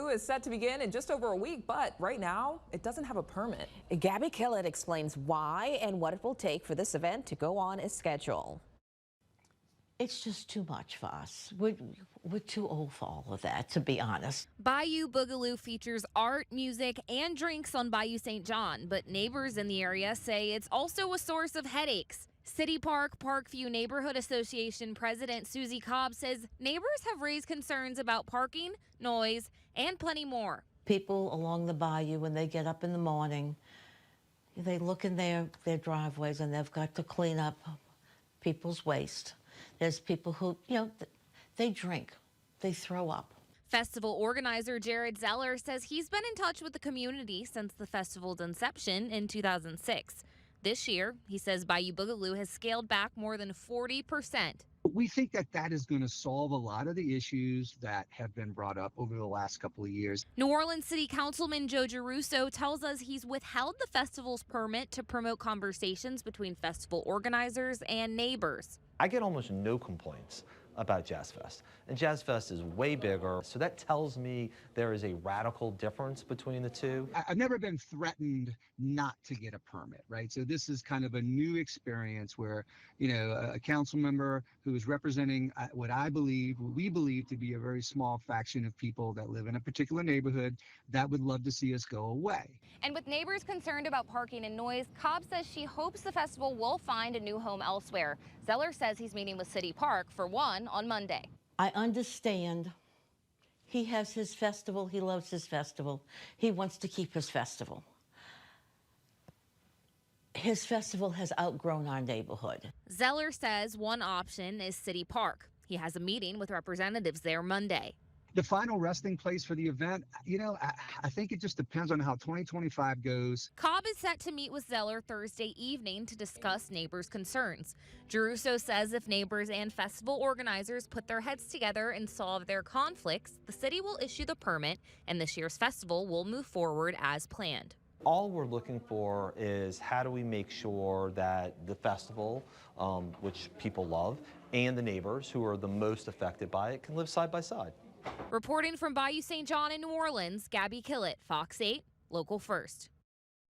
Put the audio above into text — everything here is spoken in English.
Boogaloo is set to begin in just over a week, but right now it doesn't have a permit. Gabby Killett explains why and what it will take for this event to go on as scheduled. It's just too much for us. We're too old for all of that, to be honest. Bayou Boogaloo features art, music, and drinks on Bayou St. John, but neighbors in the area say it's also a source of headaches. City Park Parkview Neighborhood Association President Susie Cobb says neighbors have raised concerns about parking, noise, and plenty more. People along the bayou, when they get up in the morning, they look in their driveways and they've got to clean up people's waste. There's people who, they drink, they throw up. Festival organizer Jared Zeller says he's been in touch with the community since the festival's inception in 2006. This year, he says Bayou Boogaloo has scaled back more than 40%. We think that is going to solve a lot of the issues that have been brought up over the last couple of years. New Orleans City Councilman Russo tells us he's withheld the festival's permit to promote conversations between festival organizers and neighbors. I get almost no complaints about Jazz Fest, and Jazz Fest is way bigger, so that tells me there is a radical difference between the two. I've never been threatened not to get a permit, right? So this is kind of a new experience where, a council member who is representing what we believe to be a very small faction of people that live in a particular neighborhood that would love to see us go away. And with neighbors concerned about parking and noise, Cobb says she hopes the festival will find a new home elsewhere. Zeller says he's meeting with City Park for one on Monday. I understand. He has his festival. He loves his festival. He wants to keep his festival. His festival has outgrown our neighborhood. Zeller says one option is City Park. He has a meeting with representatives there Monday. The final resting place for the event, I think it just depends on how 2025 goes. Cobb is set to meet with Zeller Thursday evening to discuss neighbors' concerns. Russo says if neighbors and festival organizers put their heads together and solve their conflicts, the city will issue the permit and this year's festival will move forward as planned. All we're looking for is how do we make sure that the festival, which people love, and the neighbors who are the most affected by it can live side by side. Reporting from Bayou St. John in New Orleans, Gabby Killett, Fox 8, Local First.